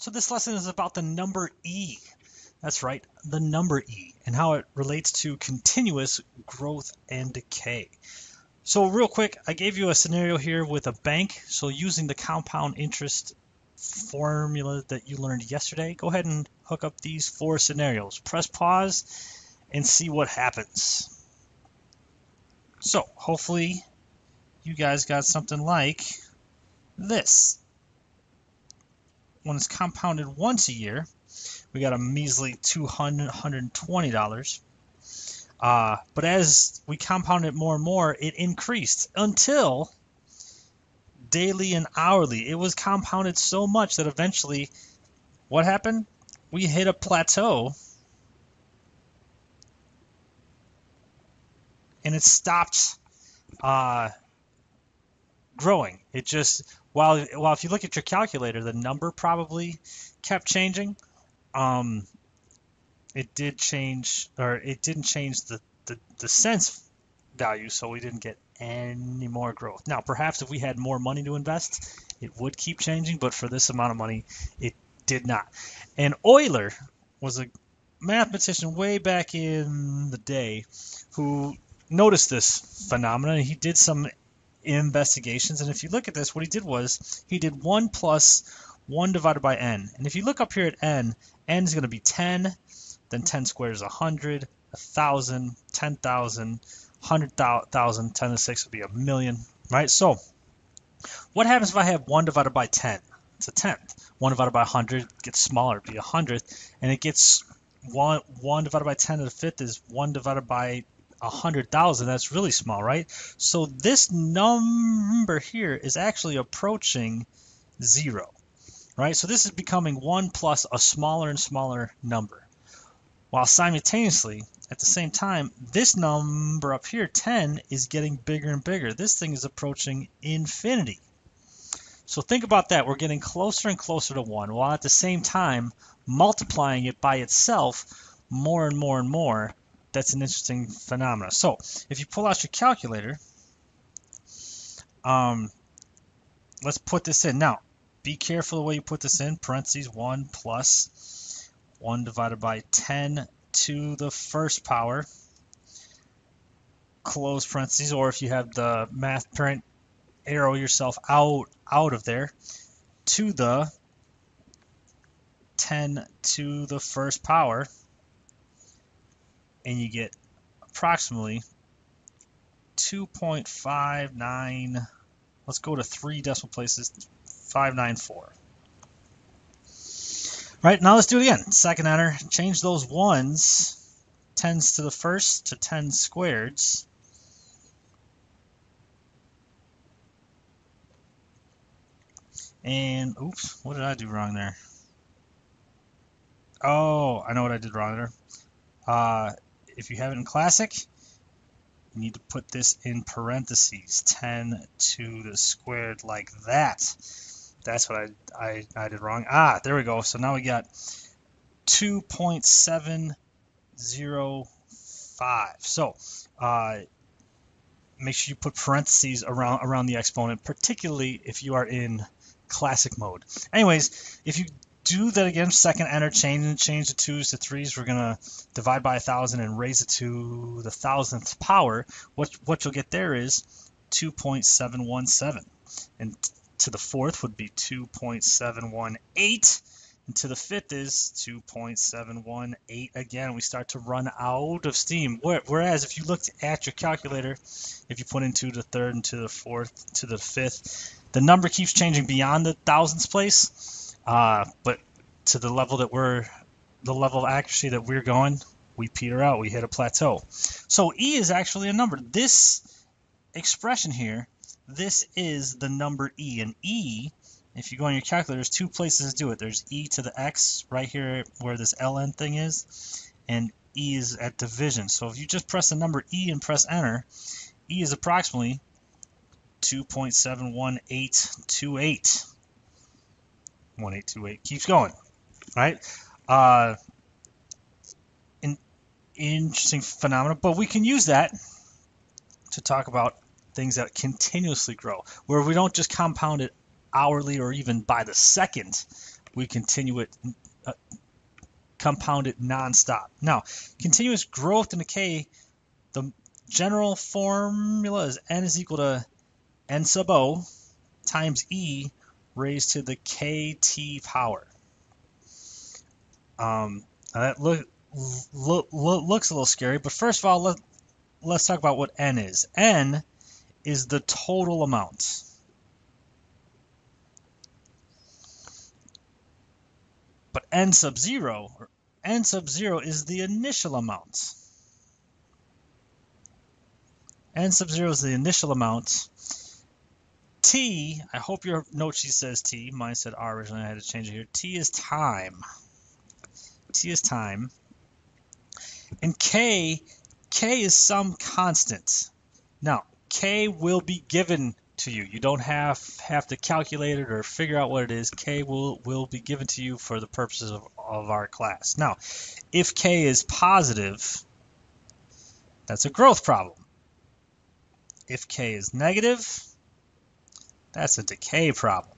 So this lesson is about the number E. That's right, the number E, and how it relates to continuous growth and decay. So real quick, I gave you a scenario here with a bank. So using the compound interest formula that you learned yesterday, go ahead and hook up these 4 scenarios. Press pause and see what happens. So hopefully you guys got something like this. When it's compounded once a year, we got a measly $220. But as we compounded more and more, it increased until daily and hourly. It was compounded so much that eventually, what happened? We hit a plateau, and it stopped growing. It just, while if you look at your calculator, the number probably kept changing. It did change, or it didn't change the cents value, so we didn't get any more growth. Now, perhaps if we had more money to invest, it would keep changing, but for this amount of money, it did not. And Euler was a mathematician way back in the day who noticed this phenomenon. He did some investigations, and if you look at this, what he did was he did 1 plus 1 divided by n. And if you look up here at n is going to be 10, then 10 squared is 100, 1,000, 10,000, 100,000, 10 to the 6 would be a million, right? So what happens if I have 1 divided by 10? It's a tenth. 1 divided by 100 gets smaller, it'd be a hundredth, and it gets 1 divided by 10 to the 5th is 1 divided by 100,000. That's really small, right? So this number here is actually approaching 0, right? So this is becoming 1 plus a smaller and smaller number. While simultaneously, at the same time, this number up here, 10, is getting bigger and bigger. This thing is approaching infinity. So think about that. We're getting closer and closer to 1, while at the same time multiplying it by itself more and more and more. That's an interesting phenomenon. So if you pull out your calculator, let's put this in. Now, be careful the way you put this in. Parentheses 1 plus 1 divided by 10 to the first power, close parentheses, or if you have the math parent, arrow yourself out of there, to the 10 to the first power, and you get approximately 2.59, let's go to 3 decimal places, 594. Right, now let's do it again. Second enter, change those 1s, 10s to the first, to 10 squareds. And, oops, what did I do wrong there? Oh, I know what I did wrong there. If you have it in Classic, you need to put this in parentheses, 10 to the squared, like that. That's what I did wrong. There we go. So now we got 2.705. So make sure you put parentheses around the exponent, particularly if you are in Classic mode. Anyways, if you do that again, second enter, change the 2's to 3's. We're gonna divide by 1,000 and raise it to the 1,000th power. What you'll get there is 2.717, and to the 4th would be 2.718, and to the 5th is 2.718 again. We start to run out of steam. Whereas if you looked at your calculator, if you put into the 3rd and to the 4th to the 5th, the number keeps changing beyond the thousandths place, but to the level of accuracy that we're going, we peter out, we hit a plateau. So E is actually a number. This expression here, this is the number E, and E, if you go on your calculator, there's 2 places to do it. There's E to the X right here where this ln thing is, and E is at division. So if you just press the number E and press enter, E is approximately 2.71828. 1828 keeps going, right? An interesting phenomenon, but we can use that to talk about things that continuously grow, where we don't just compound it hourly or even by the second, we continue it, compound it nonstop. Now, continuous growth in decay, the general formula is n is equal to n sub o times e raised to the kt power. That looks a little scary, but first of all, let's talk about what n is. N is the total amount. But n sub 0 is the initial amount. N sub 0 is the initial amount. T, I hope your note sheet says T. Mine said R originally. I had to change it here. T is time. T is time. And K is some constant. Now, K will be given to you. You don't have to calculate it or figure out what it is. K will be given to you for the purposes of our class. Now, if K is positive, that's a growth problem. If K is negative, that's a decay problem.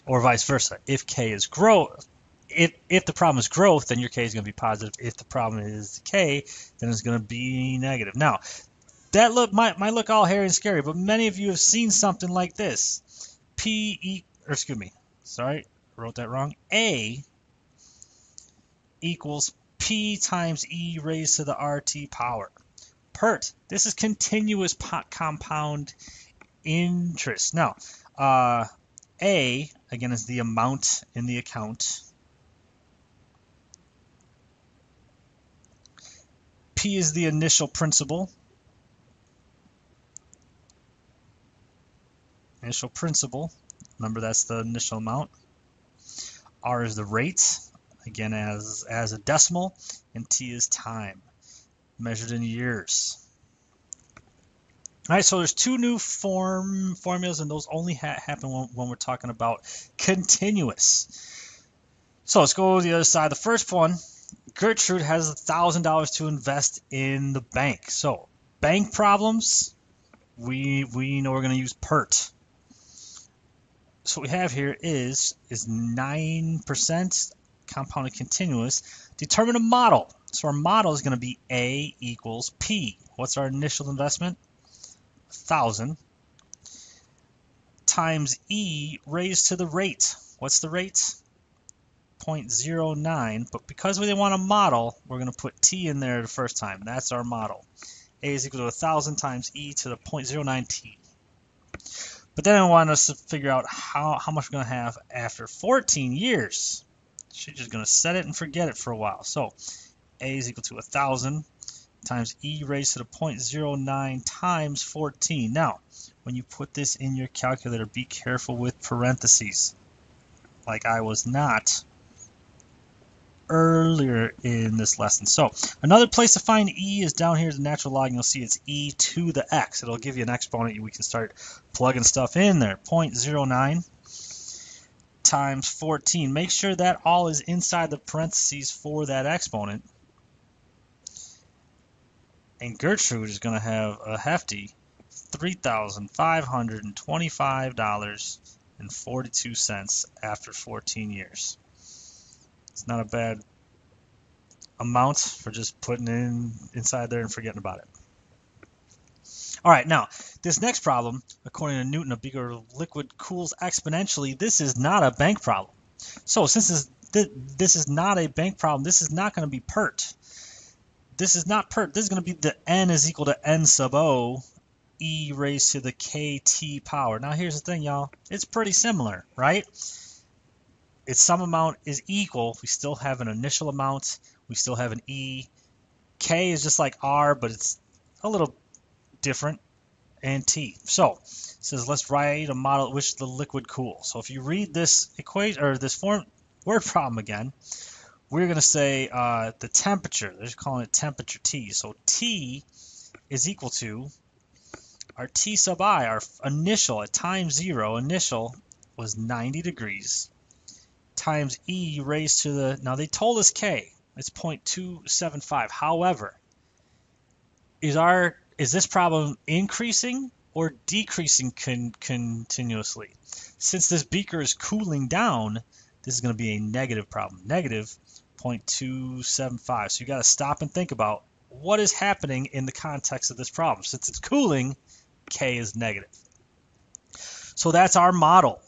Or vice versa. If K is growth, if the problem is growth, then your K is going to be positive. If the problem is decay, then it's going to be negative. Now, that might look all hairy and scary, but many of you have seen something like this. Wrote that wrong. A equals P times E raised to the RT power. PERT, this is continuous compound interest. Now, A, again, is the amount in the account. P is the initial principal. Initial principal, remember that's the initial amount. R is the rate, again as a decimal, and T is time, measured in years. All right, so there's two new formulas, and those only happen when we're talking about continuous. So let's go to the other side. The first one, Gertrude has $1,000 to invest in the bank. So bank problems, we know we're going to use PERT. So what we have here is 9% compounded continuous. Determine a model. So our model is going to be A equals P. What's our initial investment? 1,000 times E raised to the rate. What's the rate? 0.09. But because we want a model, we're going to put T in there the first time. That's our model. A is equal to 1,000 times E to the 0.09 T. But then I want us to figure out how much we're going to have after 14 years. She's just going to set it and forget it for a while. So A is equal to 1,000 times E raised to the 0.09 times 14. Now, when you put this in your calculator, be careful with parentheses, like I was not earlier in this lesson. So another place to find E is down here, the natural log, and you'll see it's E to the X. It'll give you an exponent. We can start plugging stuff in there. 0.09 times 14. Make sure that all is inside the parentheses for that exponent. And Gertrude is going to have a hefty $3,525.42 after 14 years. It's not a bad amount for just putting it inside there and forgetting about it. All right, now, this next problem, according to Newton, a beaker of liquid cools exponentially. This is not a bank problem. So since this is not a bank problem, this is not going to be PERT. This is not PERT. This is going to be the N is equal to N sub O E raised to the KT power. Now, here's the thing, y'all. It's pretty similar, right? Its sum amount is equal. We still have an initial amount. We still have an E. K is just like R, but it's a little different. And T. So it says let's write a model at which the liquid cools. So if you read this equation or this word problem again, we're going to say the temperature. They're just calling it temperature T. So T is equal to our T sub I, our initial at time 0. Initial was 90 degrees. Times E raised to the, now they told us K, it's 0.275. However, is this problem increasing or decreasing continuously? Since this beaker is cooling down, this is going to be a negative problem, negative 0.275. So you got to stop and think about what is happening in the context of this problem. Since it's cooling, K is negative. So that's our model.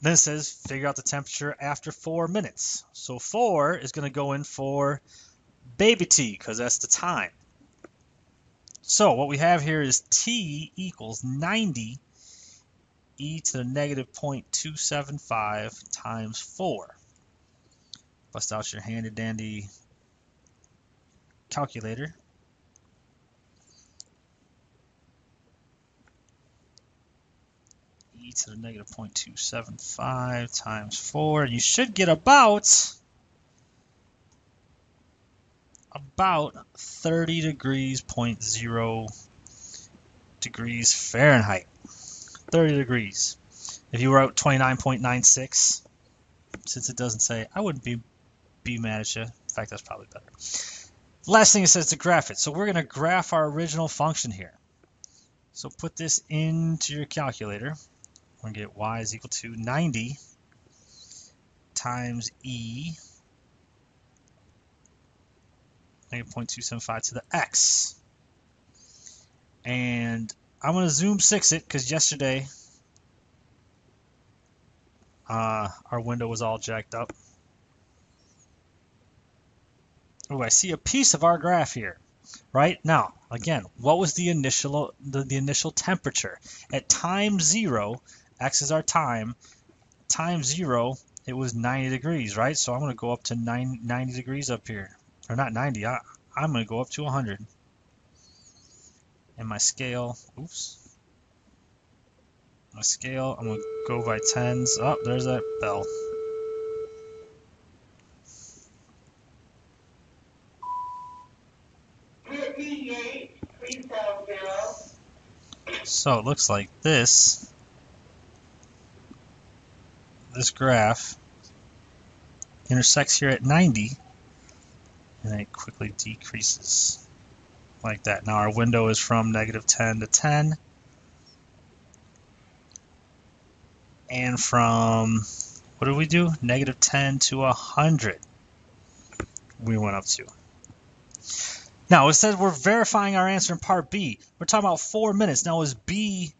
Then it says figure out the temperature after 4 minutes. So 4 is going to go in for baby T because that's the time. So what we have here is T equals 90 e to the negative 0.275 times 4. Bust out your handy dandy calculator. E to the negative 0.275 times 4. You should get about 30 degrees, 0.0 degrees Fahrenheit. 30 degrees. If you were at 29.96, since it doesn't say, I wouldn't be mad at you. In fact, that's probably better. Last thing it says to graph it. So we're going to graph our original function here. So put this into your calculator. We're going to get y is equal to 90 times e, negative 0.275 to the x. And I'm going to zoom 6 it because yesterday our window was all jacked up. Oh, I see a piece of our graph here. Right now, again, what was the initial temperature at time 0? X is our time. Time 0, it was 90 degrees, right? So I'm going to go up to 90 degrees up here, or not 90. I'm going to go up to 100. And my scale, my scale, I'm going to go by tens. Oh, there's that bell. So it looks like this graph intersects here at 90, and it quickly decreases like that. Now our window is from negative 10 to 10, and from, what did we do? Negative 10 to 100 we went up to. Now it says we're verifying our answer in part B. We're talking about 4 minutes. Now is B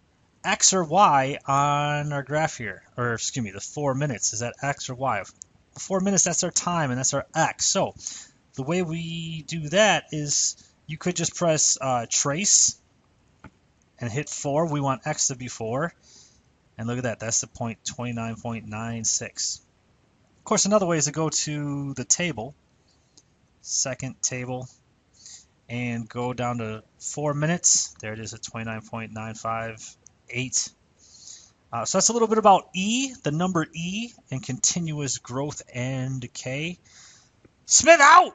X or Y on our graph here? Or excuse me, the 4 minutes, is that X or Y? 4 minutes, that's our time, and that's our X. So the way we do that is you could just press trace and hit 4. We want X to be 4. And look at that, that's the 29.96. Of course, another way is to go to the table, second table, and go down to 4 minutes. There it is at 29.958. So that's a little bit about E, the number E, and continuous growth and decay. Smith out!